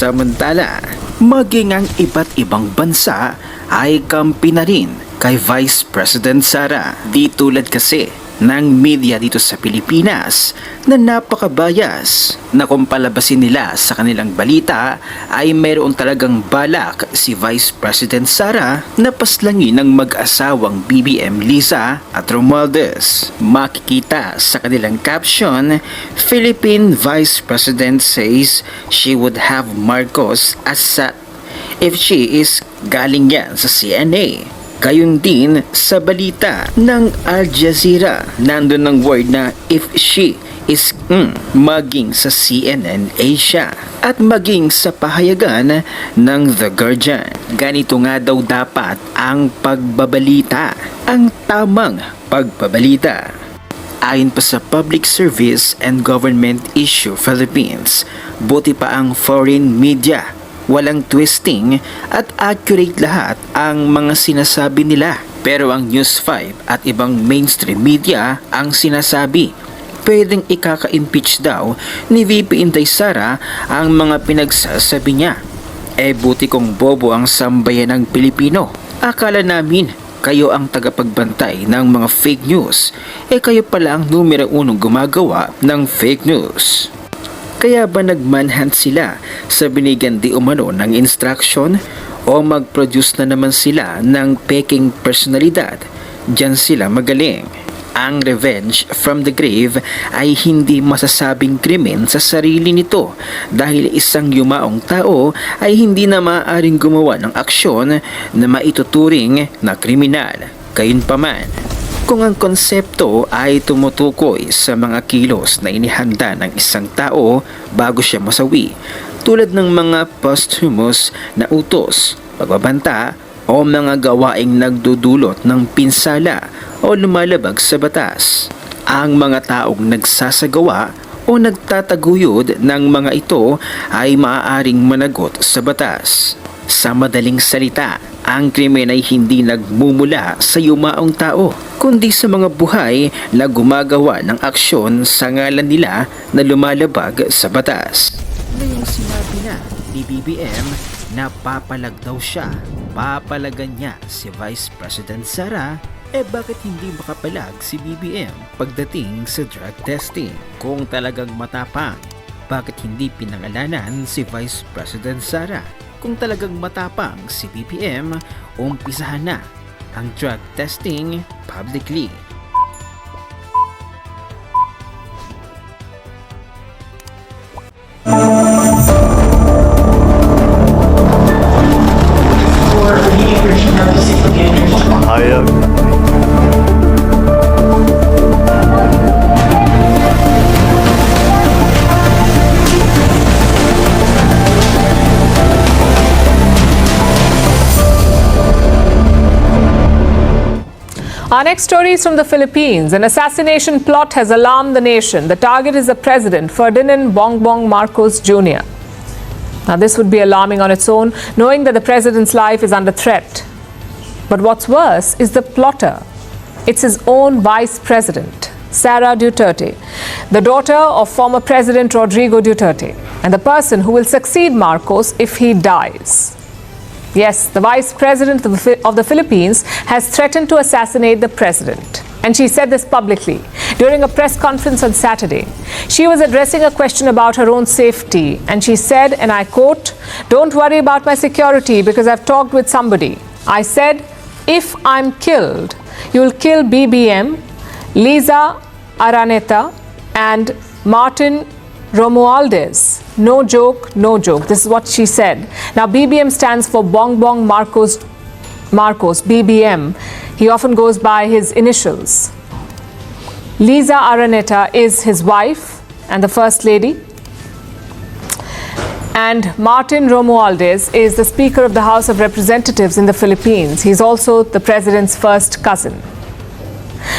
Samantala, maging ang iba't ibang bansa ay kampi na rin kay Vice President Sara. Di tulad kasi ng media dito sa Pilipinas na napakabayas na kung palabasin nila sa kanilang balita ay mayroon talagang balak si Vice President Sara na paslangin ng mag-asawang BBM Liza at Romualdez. Makikita sa kanilang caption, Philippine Vice President says she would have Marcos as if she is galing yan sa CNA. Gayon din sa balita ng Al Jazeera, nandun ng word na if she is maging sa CNN Asia at maging sa pahayagan ng The Guardian. Ganito nga daw dapat ang pagbabalita, ang tamang pagbabalita. Ayon pa sa Public Service and Government Issue Philippines, buti pa ang foreign media. Walang twisting at accurate lahat ang mga sinasabi nila. Pero ang News 5 at ibang mainstream media ang sinasabi. Pwedeng ikaka-impeach daw ni VP Inday Sara ang mga pinagsasabi niya. Buti kong bobo ang sambayan ng Pilipino. Akala namin kayo ang tagapagbantay ng mga fake news. Kayo pala ang numero 1 gumagawa ng fake news. Kaya ba nagmanhunt sila sa binigyan di umano ng instruction o mag-produce na naman sila ng peking personalidad? Diyan sila magaling. Ang revenge from the grave ay hindi masasabing krimen sa sarili nito dahil isang yumaong tao ay hindi na maaaring gumawa ng aksyon na maituturing na kriminal. Gayunpaman, kung ang konsepto ay tumutukoy sa mga kilos na inihanda ng isang tao bago siya masawi, tulad ng mga posthumous na utos, pagbabanta o mga gawaing nagdudulot ng pinsala o lumalabag sa batas, ang mga taong nagsasagawa o nagtataguyod ng mga ito ay maaaring managot sa batas. Sa madaling salita, ang krimen ay hindi nagmumula sa yumaong tao, kundi sa mga buhay na gumagawa ng aksyon sa ngalan nila na lumalabag sa batas. Ngayong sinabi na ni BBM na papalag daw siya, papalagan niya si Vice President Sara, bakit hindi makapalag si BBM pagdating sa drug testing? Kung talagang matapang, bakit hindi pinangalanan si Vice President Sara? Kung talagang matapang si BBM, umpisahan na ang drug testing publicly. Our next story is from the Philippines. An assassination plot has alarmed the nation. The target is the president, Ferdinand Bongbong Marcos Jr. Now, this would be alarming on its own, knowing that the president's life is under threat. But what's worse is the plotter. It's his own vice president, SARA Duterte, the daughter of former President Rodrigo Duterte, and the person who will succeed Marcos if he dies. Yes, the Vice President of the Philippines has threatened to assassinate the president. And she said this publicly during a press conference on Saturday. She was addressing a question about her own safety, and she said, and I quote, "Don't worry about my security because I've talked with somebody. I said, if I'm killed, you'll kill BBM, Liza Araneta, and Martin Romualdez. No joke, no joke." This is what she said. Now, BBM stands for Bongbong Marcos, BBM. He often goes by his initials. Liza Araneta is his wife and the First Lady. And Martin Romualdez is the Speaker of the House of Representatives in the Philippines. He's also the President's first cousin.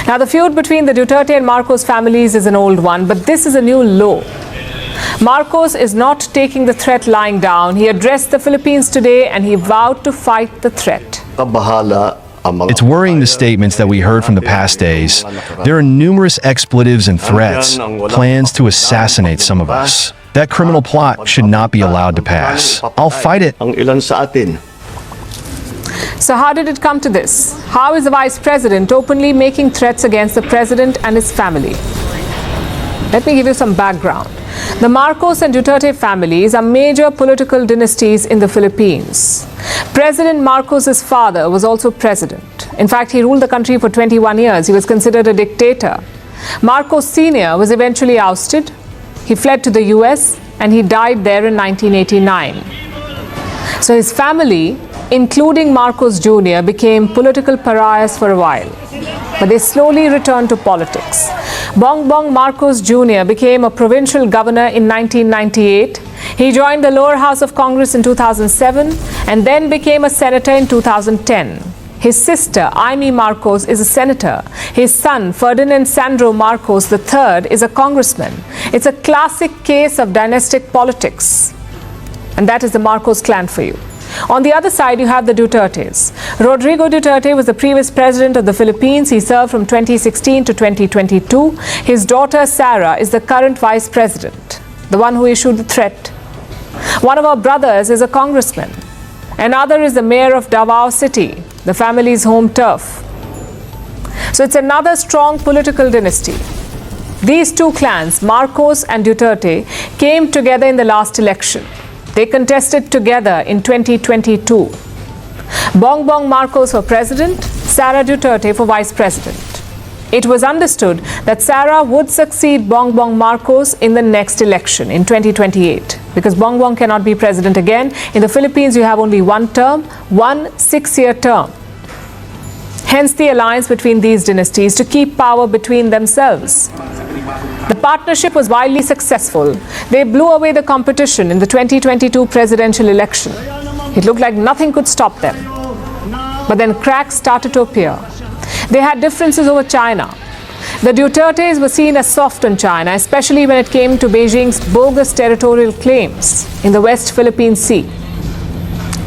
Now, the feud between the Duterte and Marcos families is an old one, but this is a new low. Marcos is not taking the threat lying down. He addressed the Philippines today and he vowed to fight the threat. It's worrying the statements that we heard from the past days. There are numerous expletives and threats, plans to assassinate some of us. That criminal plot should not be allowed to pass. I'll fight it. Ang ilan sa atin. So how did it come to this? How is the Vice President openly making threats against the President and his family? Let me give you some background. The Marcos and Duterte families are major political dynasties in the Philippines. President Marcos' father was also president. In fact, he ruled the country for 21 years. He was considered a dictator. Marcos Sr. was eventually ousted. He fled to the US and he died there in 1989. So his family, including Marcos Jr., became political pariahs for a while. But they slowly returned to politics. Bongbong Marcos Jr. became a provincial governor in 1998. He joined the lower house of Congress in 2007 and then became a senator in 2010. His sister, Aimee Marcos, is a senator. His son, Ferdinand Sandro Marcos III, is a congressman. It's a classic case of dynastic politics. And that is the Marcos clan for you. On the other side, you have the Dutertes. Rodrigo Duterte was the previous president of the Philippines. He served from 2016 to 2022. His daughter, SARA, is the current vice president, the one who issued the threat. One of our brothers is a congressman. Another is the mayor of Davao City, the family's home turf. So it's another strong political dynasty. These two clans, Marcos and Duterte, came together in the last election. They contested together in 2022. Bongbong Marcos for president, SARA Duterte for vice president. It was understood that SARA would succeed Bongbong Marcos in the next election in 2028 because Bongbong cannot be president again. In the Philippines, you have only one term, 1 6-year term. Hence the alliance between these dynasties to keep power between themselves. The partnership was widely successful. They blew away the competition in the 2022 presidential election. It looked like nothing could stop them. But then cracks started to appear. They had differences over China. The Dutertes were seen as soft on China, especially when it came to Beijing's bogus territorial claims in the West Philippine Sea.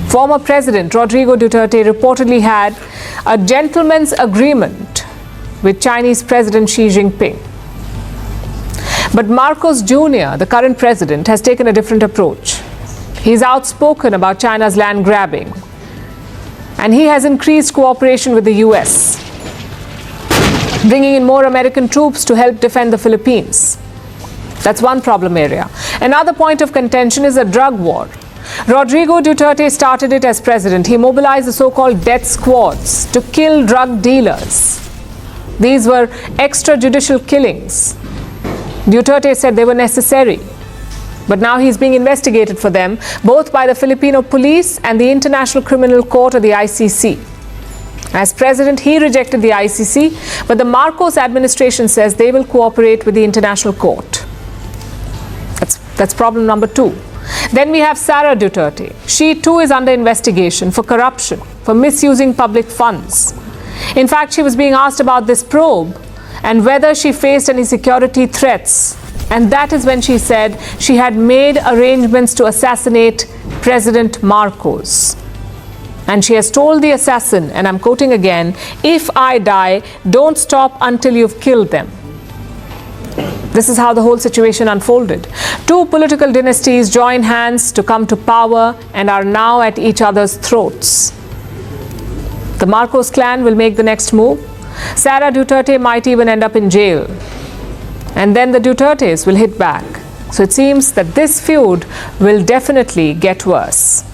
Former President Rodrigo Duterte reportedly had a gentleman's agreement with Chinese President Xi Jinping. But Marcos Jr., the current president, has taken a different approach. He's outspoken about China's land grabbing. And he has increased cooperation with the US, bringing in more American troops to help defend the Philippines. That's one problem area. Another point of contention is a drug war. Rodrigo Duterte started it as president. He mobilized the so-called death squads to kill drug dealers. These were extrajudicial killings. Duterte said they were necessary. But now he's being investigated for them, both by the Filipino police and the International Criminal Court or the ICC. As president, he rejected the ICC, but the Marcos administration says they will cooperate with the International Court. That's problem number 2. Then we have SARA Duterte. She too is under investigation for corruption, for misusing public funds. In fact, she was being asked about this probe and whether she faced any security threats. And that is when she said she had made arrangements to assassinate President Marcos. And she has told the assassin, and I'm quoting again, "If I die, don't stop until you've killed them." This is how the whole situation unfolded. Two political dynasties joined hands to come to power and are now at each other's throats. The Marcos clan will make the next move. SARA Duterte might even end up in jail. And then the Dutertes will hit back. So it seems that this feud will definitely get worse.